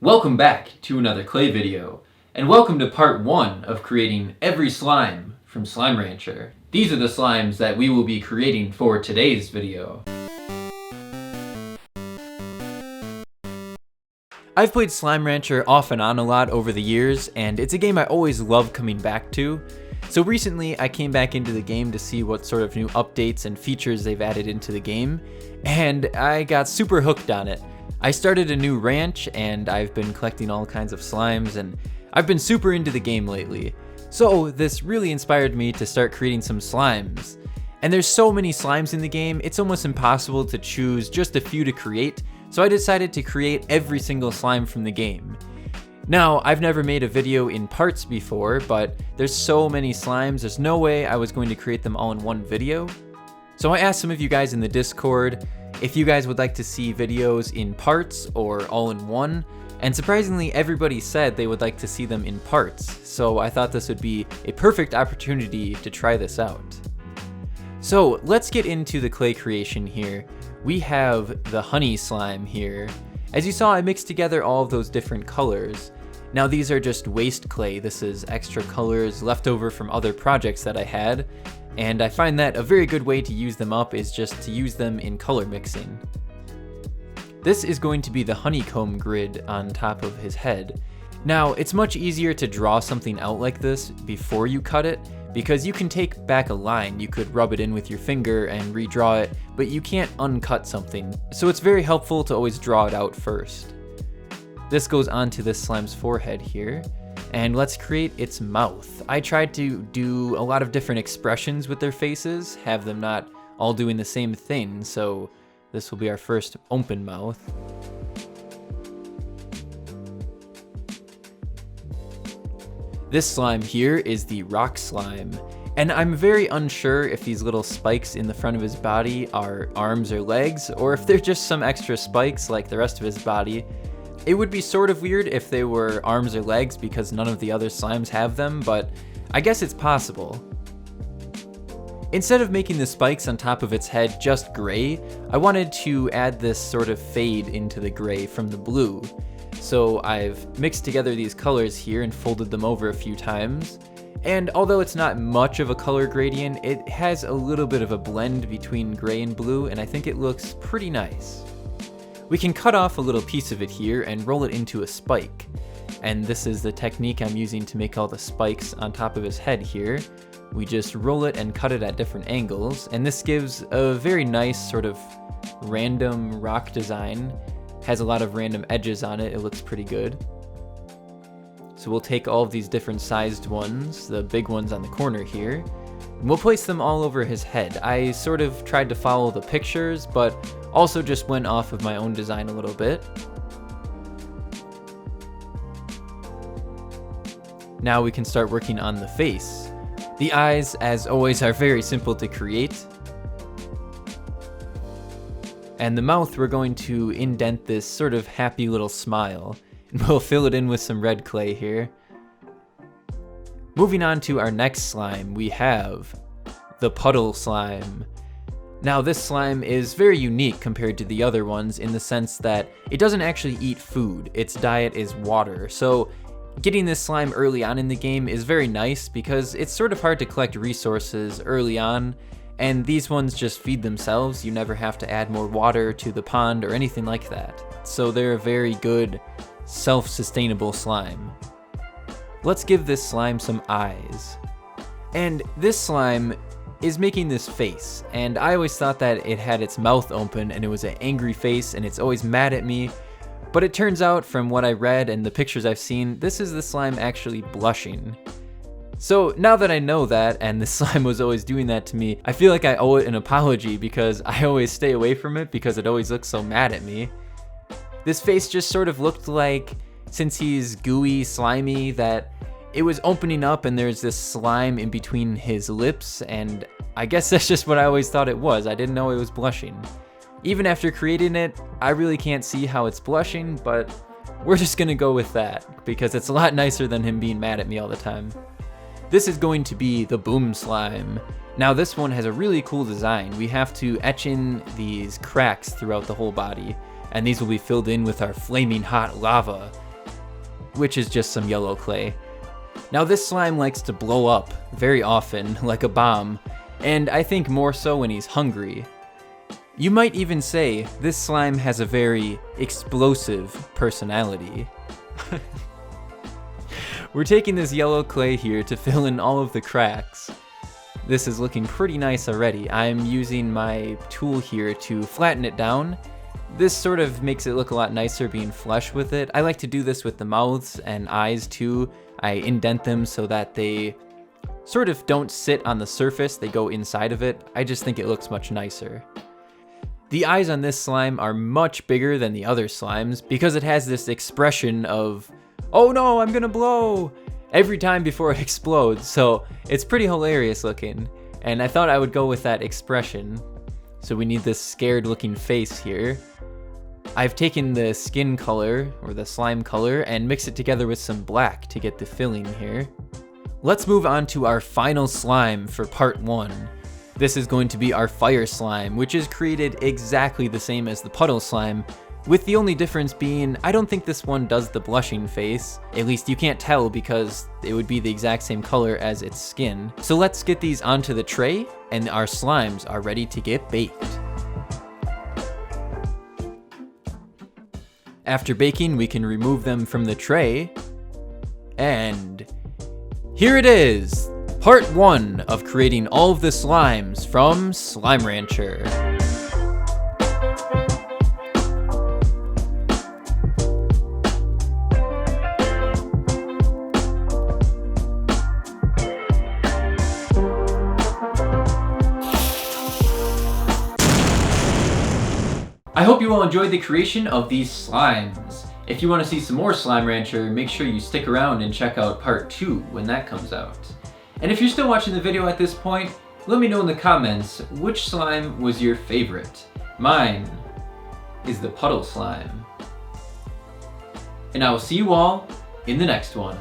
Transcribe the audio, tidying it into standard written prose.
Welcome back to another clay video, and welcome to part 1 of creating every slime from Slime Rancher. These are the slimes that we will be creating for today's video. I've played Slime Rancher off and on a lot over the years, and it's a game I always love coming back to. So recently I came back into the game to see what sort of new updates and features they've added into the game, and I got super hooked on it. I started a new ranch and I've been collecting all kinds of slimes, and I've been super into the game lately. So this really inspired me to start creating some slimes. And there's so many slimes in the game, it's almost impossible to choose just a few to create, so I decided to create every single slime from the game. Now, I've never made a video in parts before, but there's so many slimes, there's no way I was going to create them all in one video. So I asked some of you guys in the Discord if you guys would like to see videos in parts or all in one, and surprisingly everybody said they would like to see them in parts, so I thought this would be a perfect opportunity to try this out. So let's get into the clay creation here. We have the honey slime here. As you saw, I mixed together all of those different colors. Now these are just waste clay. This is extra colors left over from other projects that I had, and I find that a very good way to use them up is just to use them in color mixing. This is going to be the honeycomb grid on top of his head. Now, it's much easier to draw something out like this before you cut it, because you can take back a line, you could rub it in with your finger and redraw it, but you can't uncut something, so it's very helpful to always draw it out first. This goes onto this slime's forehead here, and let's create its mouth. I tried to do a lot of different expressions with their faces, have them not all doing the same thing, so this will be our first open mouth. This slime here is the rock slime, and I'm very unsure if these little spikes in the front of his body are arms or legs, or if they're just some extra spikes like the rest of his body. It would be sort of weird if they were arms or legs because none of the other slimes have them, but I guess it's possible. Instead of making the spikes on top of its head just gray, I wanted to add this sort of fade into the gray from the blue. So I've mixed together these colors here and folded them over a few times. And although it's not much of a color gradient, it has a little bit of a blend between gray and blue, and I think it looks pretty nice. We can cut off a little piece of it here and roll it into a spike. And this is the technique I'm using to make all the spikes on top of his head here. We just roll it and cut it at different angles, and this gives a very nice sort of random rock design. Has a lot of random edges on it, it looks pretty good. So we'll take all of these different sized ones, the big ones on the corner here, and we'll place them all over his head. I sort of tried to follow the pictures, but also just went off of my own design a little bit. Now we can start working on the face. The eyes, as always, are very simple to create. And the mouth, we're going to indent this sort of happy little smile. And we'll fill it in with some red clay here. Moving on to our next slime, we have the puddle slime. Now this slime is very unique compared to the other ones in the sense that it doesn't actually eat food. Its diet is water. So getting this slime early on in the game is very nice because it's sort of hard to collect resources early on, and these ones just feed themselves. You never have to add more water to the pond or anything like that. So they're a very good self-sustainable slime. Let's give this slime some eyes. And this slime is making this face, and I always thought that it had its mouth open and it was an angry face and it's always mad at me. But it turns out, from what I read and the pictures I've seen, this is the slime actually blushing. So now that I know that, and the slime was always doing that to me, I feel like I owe it an apology because I always stay away from it because it always looks so mad at me. This face just sort of looked like, since he's gooey, slimy, that it was opening up and there's this slime in between his lips, and I guess that's just what I always thought it was. I didn't know it was blushing. Even after creating it, I really can't see how it's blushing, but we're just gonna go with that because it's a lot nicer than him being mad at me all the time. This is going to be the boom slime. Now this one has a really cool design. We have to etch in these cracks throughout the whole body, and these will be filled in with our flaming hot lava. which is just some yellow clay. Now this slime likes to blow up very often, like a bomb, and I think more so when he's hungry. You might even say this slime has a very explosive personality. We're taking this yellow clay here to fill in all of the cracks. This is looking pretty nice already. I'm using my tool here to flatten it down. This sort of makes it look a lot nicer being flush with it. I like to do this with the mouths and eyes too. I indent them so that they sort of don't sit on the surface, they go inside of it. I just think it looks much nicer. The eyes on this slime are much bigger than the other slimes because it has this expression of, oh no, I'm gonna blow, every time before it explodes, so it's pretty hilarious looking. And I thought I would go with that expression. So we need this scared looking face here. I've taken the skin color, or the slime color, and mixed it together with some black to get the filling here. Let's move on to our final slime for part 1. This is going to be our fire slime, which is created exactly the same as the puddle slime, with the only difference being, I don't think this one does the blushing face. At least you can't tell because it would be the exact same color as its skin. So let's get these onto the tray, and our slimes are ready to get baked. After baking, we can remove them from the tray, and here it is! Part 1 of creating all of the slimes from Slime Rancher. I hope you all enjoyed the creation of these slimes. If you want to see some more Slime Rancher, make sure you stick around and check out part 2 when that comes out. And if you're still watching the video at this point, let me know in the comments which slime was your favorite. Mine is the puddle slime. And I will see you all in the next one.